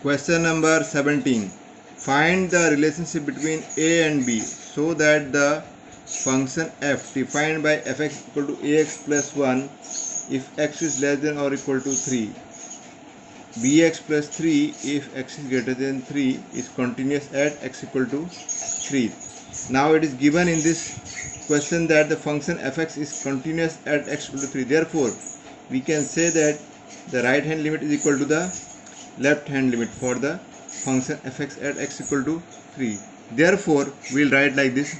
Question number 17. Find the relationship between a and b so that the function f defined by fx equal to ax plus 1 if x is less than or equal to 3, bx plus 3 if x is greater than 3 is continuous at x equal to 3. Now it is given in this question that the function fx is continuous at x equal to 3. Therefore, we can say that the right hand limit is equal to the left hand limit for the function fx at x equal to 3. Therefore, we will write like this: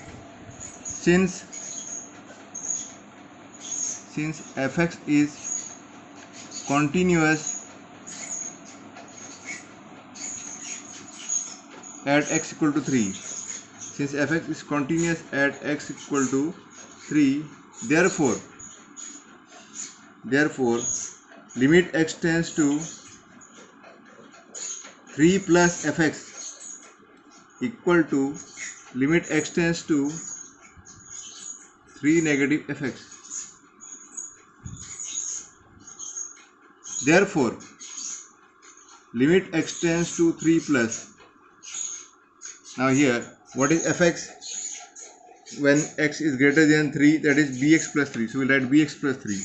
since fx is continuous at x equal to 3, since fx is continuous at x equal to 3, therefore limit x tends to 3 plus fx equal to limit x tends to 3 negative fx. Therefore, limit x tends to 3 plus. Now here, what is fx when x is greater than 3? That is bx plus 3. So we will write bx plus 3.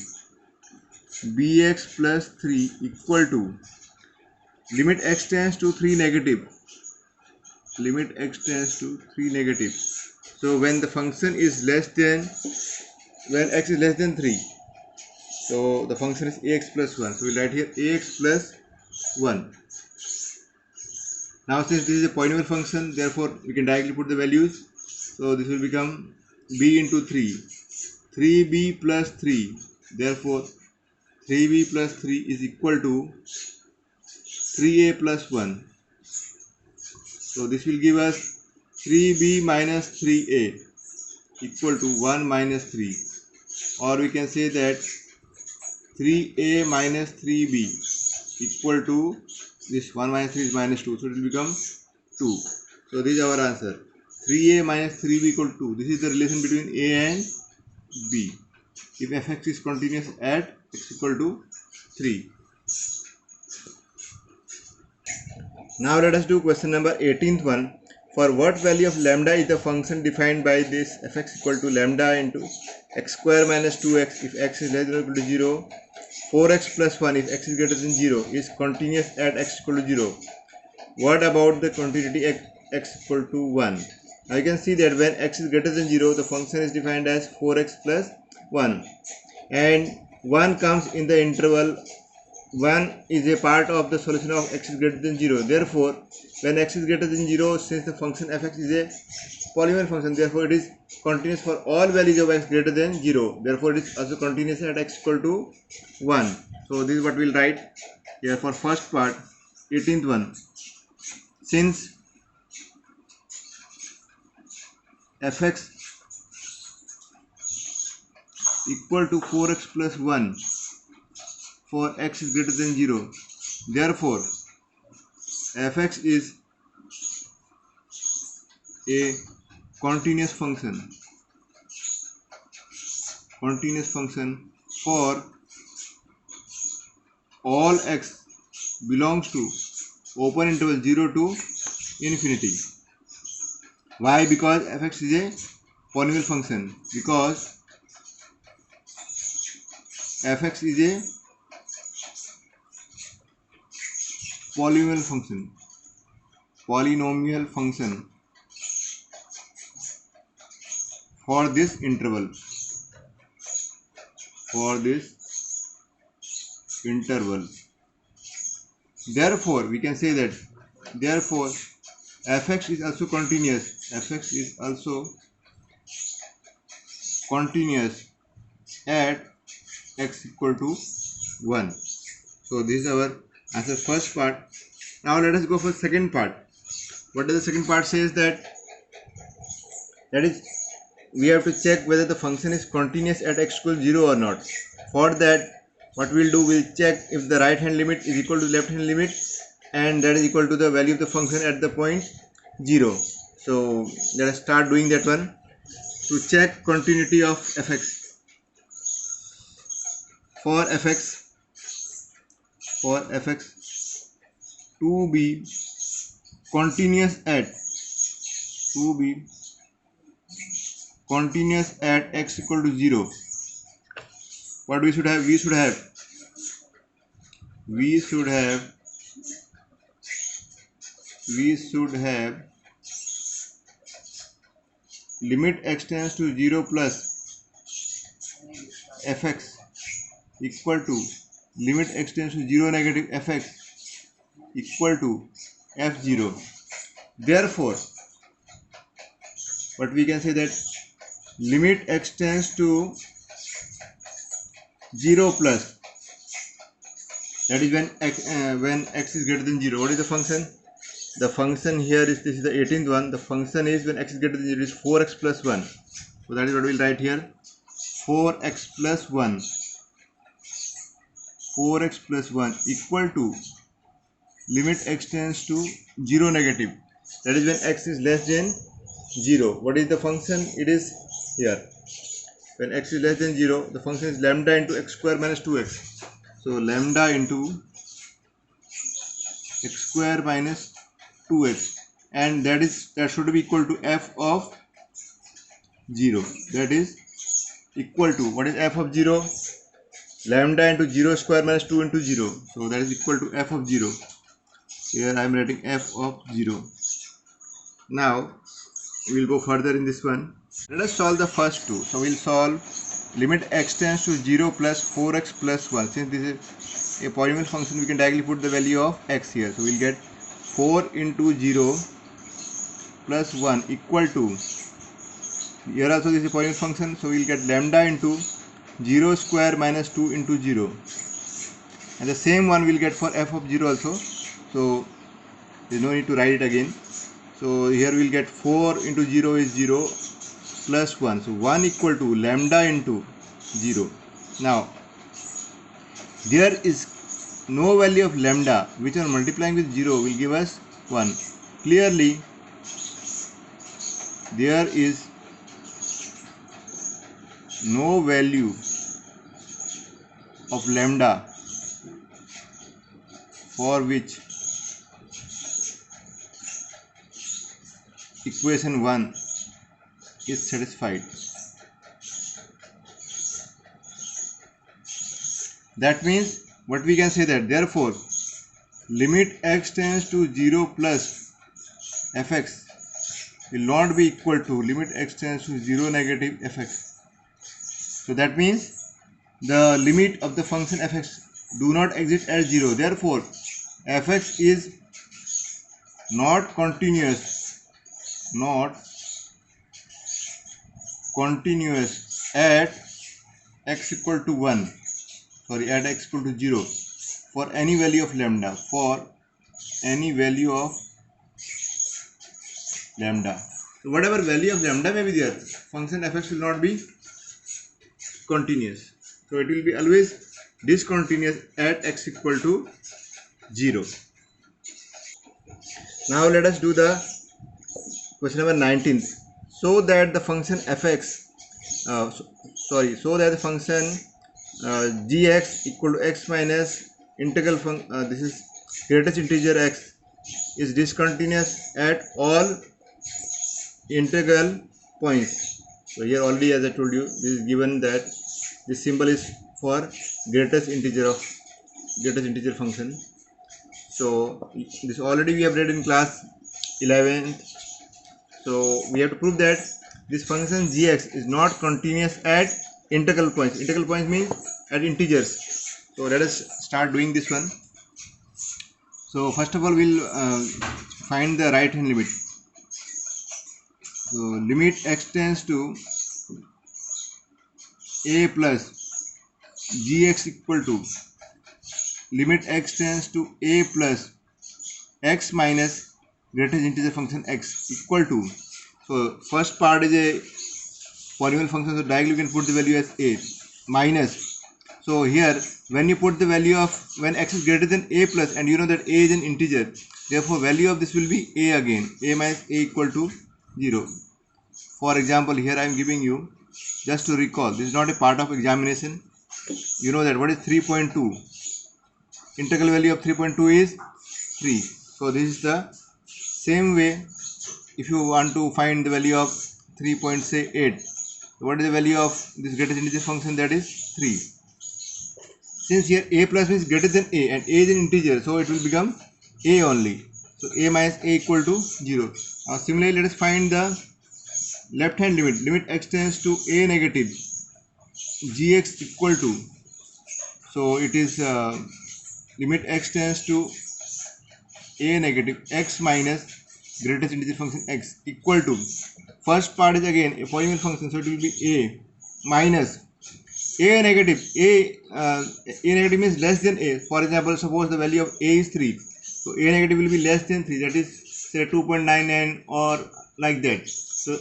Bx plus 3 equal to limit x tends to 3 negative. Limit x tends to 3 negative. So when the function is less than, when x is less than 3, so the function is ax plus 1. So we will write here ax plus 1. Now since this is a polynomial function, therefore we can directly put the values. So this will become b into 3. 3b plus 3. Therefore 3b plus 3 is equal to 3a plus 1. So this will give us 3b minus 3a equal to 1 minus 3. Or we can say that 3a minus 3b equal to this 1 minus 3 is minus 2. So it will become 2. So this is our answer. 3a minus 3b equal to 2. This is the relation between a and b if fx is continuous at x equal to 3. Now let us do question number 18th one. For what value of lambda is the function defined by this fx equal to lambda into x square minus 2x if x is less than or equal to 0, 4x plus 1 if x is greater than 0 is continuous at x equal to 0. What about the continuity at x equal to 1? Now you can see that when x is greater than 0, the function is defined as 4x plus 1 and 1 comes in the interval. 1 is a part of the solution of x is greater than 0. Therefore, when x is greater than 0, since the function fx is a polynomial function, therefore it is continuous for all values of x greater than 0. Therefore, it is also continuous at x equal to 1. So this is what we will write here for first part, 18th one. Since fx equal to 4x plus 1 for x is greater than 0, therefore fx is a continuous function for all x belongs to open interval 0 to infinity. Why? Because fx is a polynomial function. Because fx is a polynomial function for this interval. Therefore, we can say that fx is also continuous. Fx is also continuous at x equal to 1. So this is our answer first part. Now let us go for second part. What does the second part says? That is, we have to check whether the function is continuous at x equals 0 or not. For that, what we will do, we will check if the right hand limit is equal to left hand limit, and that is equal to the value of the function at the point 0. So let us start doing that one to check continuity of fx. For fx to be continuous at x equal to 0, what we should have? We should have limit x tends to 0 plus fx equal to limit x tends to 0 negative fx equal to f0. Therefore, what we can say that limit x tends to 0 plus, that is when x is greater than 0. What is the function? The function here is, this is the 18th one. The function is when x is greater than 0 is 4x plus 1. So that is what we will write here. 4x plus 1. 4x plus 1 equal to limit x tends to 0 negative. That is when x is less than 0. What is the function? It is here. When x is less than 0, the function is lambda into x square minus 2x. So lambda into x square minus 2x, and that should be equal to f of 0. That is equal to, what is f of 0? Lambda into 0 square minus 2 into 0. So that is equal to f of 0. Here I am writing f of 0. Now we will go further in this one. Let us solve the first two. So we will solve limit x tends to 0 plus 4x plus 1. Since this is a polynomial function, we can directly put the value of x here. So we will get 4 into 0 plus 1 equal to, here also this is a polynomial function, so we will get lambda into 0 square minus 2 into 0, and the same one we will get for f of 0 also. So there is no need to write it again. So here we will get 4 into 0 is 0 plus 1, so 1 equal to lambda into 0. Now there is no value of lambda which on multiplying with 0 will give us 1. Clearly there is no value of lambda for which equation 1 is satisfied. That means what we can say that therefore limit x tends to 0 plus fx will not be equal to limit x tends to 0 negative fx. So that means the limit of the function fx do not exist at 0. Therefore fx is not continuous at x equal to 1, at x equal to 0 for any value of lambda, So whatever value of lambda may be there, function fx will not be continuous. So it will be always discontinuous at x equal to 0. Now let us do the question number 19. So that the function fx, so that the function gx equal to x minus integral this is greatest integer x is discontinuous at all integral points. So here already, as I told you, this is given that this symbol is for greatest integer function. So this already we have read in class 11th. So we have to prove that this function gx is not continuous at integral points. Integral points means at integers. So let us start doing this one. So first of all we'll find the right hand limit. So limit x tends to a plus gx equal to limit x tends to a plus x minus greatest integer function x equal to, so first part is a polynomial function, so directly you can put the value as a minus, so here when you put the value of when x is greater than a plus, and you know that a is an integer, therefore value of this will be a again, a minus a equal to 0. For example, here I am giving you, just to recall, this is not a part of examination, you know that what is 3.2, integral value of 3.2 is 3. So this is the same way. If you want to find the value of 3.8, what is the value of this greatest integer function? That is 3. Since here a plus b is greater than a and a is an integer, so it will become a only. So a minus a equal to 0. Now similarly, let us find the left hand limit. Limit x tends to a negative gx equal to, so it is limit x tends to a negative x minus greatest integer function x equal to, first part is again a polynomial function, so it will be a minus a negative. A negative means less than a. For example, suppose the value of a is 3, so a negative will be less than 3, that is say 2.99 or like that. So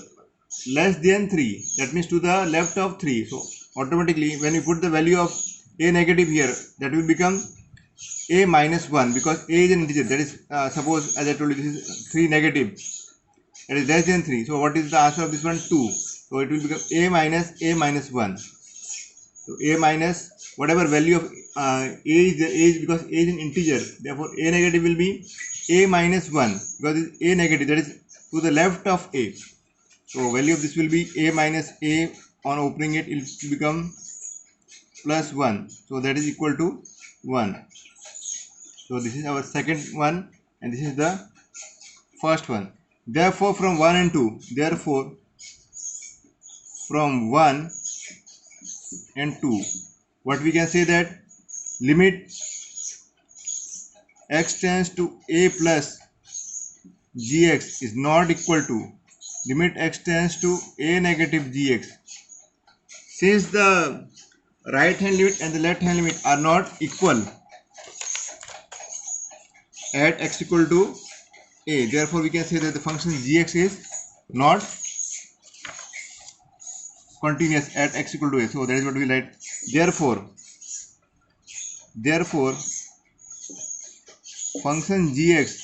less than 3, that means to the left of 3. So automatically when you put the value of a negative here, that will become a minus 1, because a is an integer. That is suppose, as I told you, this is 3 negative, that is less than 3. So what is the answer of this one? 2. So it will become a minus 1. So a minus whatever value of a is because a is an integer, therefore a negative will be a minus 1, because it is a negative, that is to the left of a. So value of this will be a minus a. On opening it, it will become plus 1, so that is equal to 1. So this is our second one and this is the first one. Therefore from 1 and 2, therefore from 1 and 2, what we can say, that limit x tends to a plus gx is not equal to limit x tends to a negative gx. Since the right hand limit and the left hand limit are not equal at x equal to a, therefore we can say that the function gx is not continuous at x equal to a. So that is what we write. Therefore function gx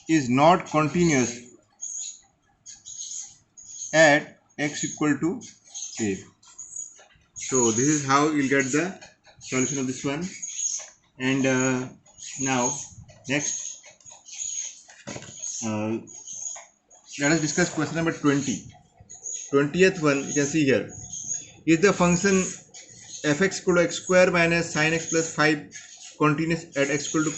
is not continuous at x equal to a. So this is how you'll get the solution of this one. And now next let us discuss question number 20. 20th one, you can see here, is the function fx equal to x square minus sin x plus 5 continuous at x equal to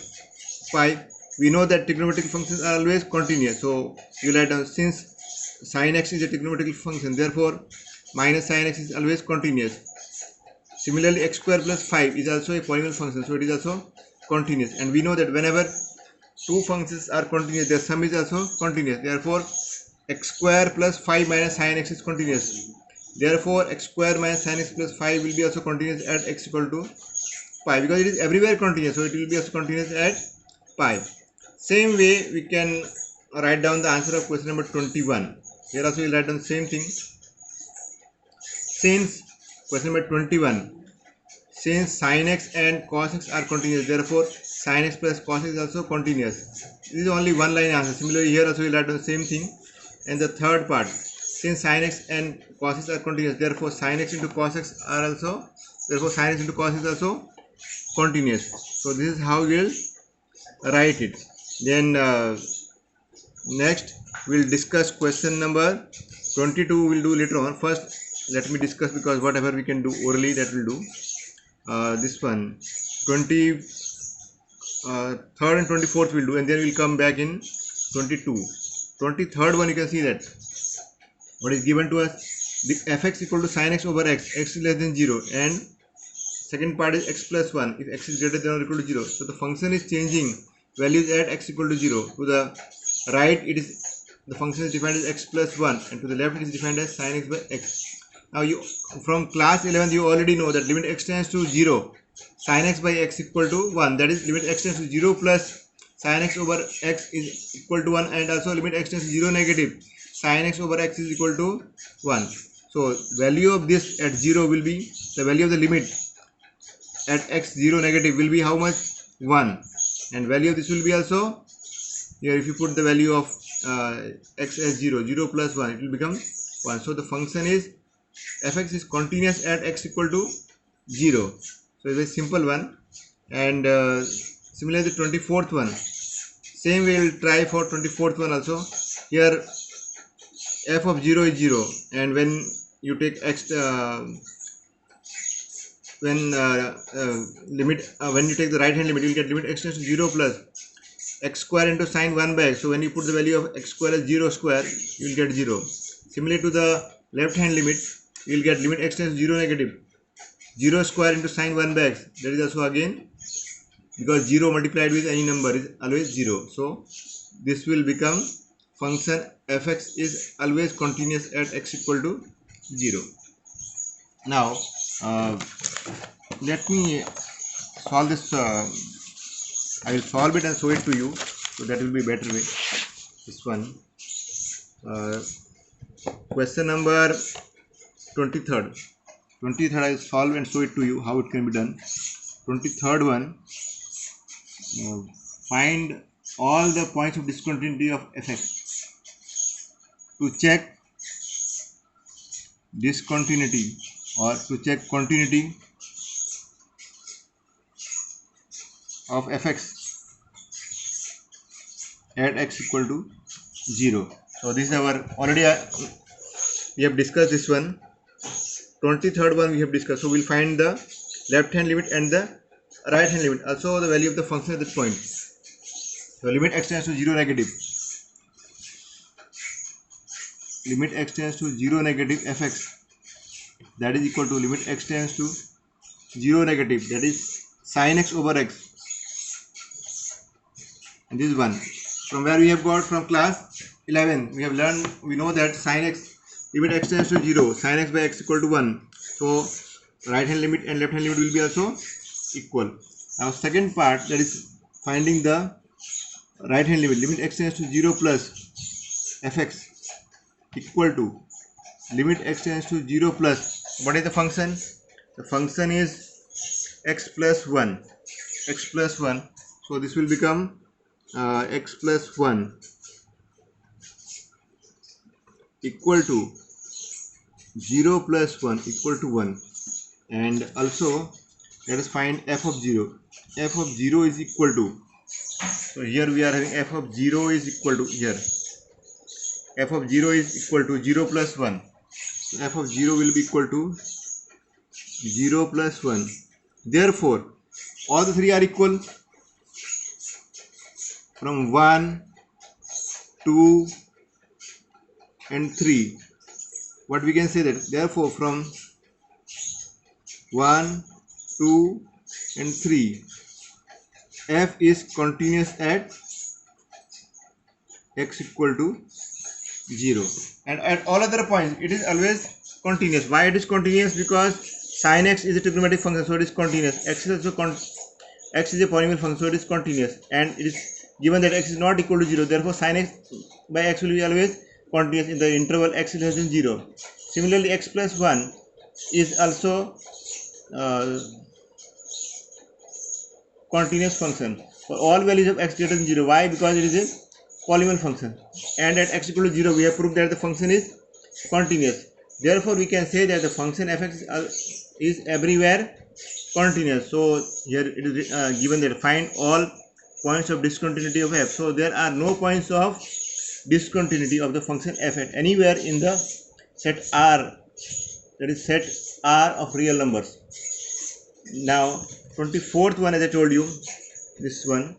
5. We know that trigonometric functions are always continuous, so you write down, since sin x is a trigonometric function, therefore minus sin x is always continuous. Similarly, x square plus 5 is also a polynomial function, so it is also continuous. And we know that whenever two functions are continuous, their sum is also continuous. Therefore x square plus 5 minus sin x is continuous. Therefore x square minus sin x plus 5 will be also continuous at x equal to pi, because it is everywhere continuous, so it will be also continuous at pi. Same way we can write down the answer of question number 21. Here also we will write down the same thing. Since question number 21, since sin x and cos x are continuous, therefore sin x plus cos x is also continuous. This is only one line answer. Similarly here also we will write down the same thing. And the third part, since sin x and cos x are continuous, therefore sin x into cos x are also, therefore sin x into cos x is also continuous. So this is how we will write it. Then next we will discuss question number 22. We will do later on. First let me discuss, because whatever we can do orally, that will do. This one 23rd and 24th will do, and then we will come back in 22. 23rd one, you can see that what is given to us, the fx equal to sin x over x, x is less than 0, and second part is x plus 1 if x is greater than or equal to 0. So the function is changing values at x equal to 0. To the right, it is, the function is defined as x plus 1, and to the left it is defined as sin x by x. Now you, from class 11 you already know that limit x tends to 0, sin x by x equal to 1, that is limit x tends to 0 plus sin x over x is equal to 1, and also limit x tends to 0 negative, sin x over x is equal to 1. So value of this at 0 will be, the value of the limit at x 0 negative will be how much? 1. And value of this will be also, here if you put the value of x as 0, 0 plus 1, it will become 1. So the function is, fx is continuous at x equal to 0. So it's a simple one. And similarly the 24th one, same we will try for 24th one also. Here f of 0 is 0, and when you take x when you take the right hand limit, you will get limit x tends to 0 plus x square into sine 1 by x. So when you put the value of x square as 0 square, you will get 0. Similarly to the left hand limit, you will get limit x tends to 0 negative 0 square into sine 1 by x. That is also again, because 0 multiplied with any number is always 0. So this will become function fx is always continuous at x equal to 0. Now let me solve this. I will solve it and show it to you, so that will be better way. This one, question number 23rd. I will solve and show it to you how it can be done. 23rd one, find all the points of discontinuity of fx. To check discontinuity or to check continuity of fx at x equal to 0. So this is our already we have discussed this one. 23rd one we have discussed. So we'll find the left hand limit and the right hand limit, also the value of the function at this point. So limit x tends to 0 negative, limit x tends to 0 negative fx, that is equal to limit x tends to 0 negative, that is sin x over x. And this one from where we have got from class 11, we have learned, we know that sin x, limit x tends to 0, sin x by x equal to 1. So right hand limit and left hand limit will be also equal. Now second part, that is finding the right hand limit, limit x tends to 0 plus fx equal to limit x tends to 0 plus, what is the function? The function is x plus 1, x plus 1. So this will become x plus 1 equal to 0 plus 1 equal to 1. And also let us find f of 0. F of 0 is equal to, so here we are having f of 0 is equal to, here f of 0 is equal to 0 plus 1. So f of 0 will be equal to 0 plus 1. Therefore all the three are equal from 1, 2 and 3. What we can say that, therefore from 1, 2 and 3, f is continuous at x equal to 0, and at all other points it is always continuous. Why it is continuous? Because sin x is a trigonometric function, so it is continuous. X is also x is a polynomial function, so it is continuous, and it is given that x is not equal to 0, therefore sin x by x will be always continuous in the interval x is less than 0. Similarly x plus 1 is also continuous function for all values of x greater than 0. Why? Because it is a polynomial function, and at x equal to 0 we have proved that the function is continuous. Therefore we can say that the function fx is everywhere continuous. So here it is given that find all points of discontinuity of f. So there are no points of discontinuity of the function f at anywhere in the set R, that is set R of real numbers. Now 24th one, as I told you, this one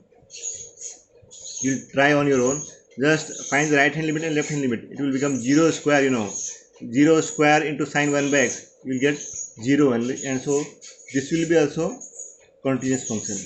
you try on your own. Just find the right hand limit and left hand limit. It will become 0 square, 0 square into sine 1 by x, you will get 0 only, and so this will be also continuous function.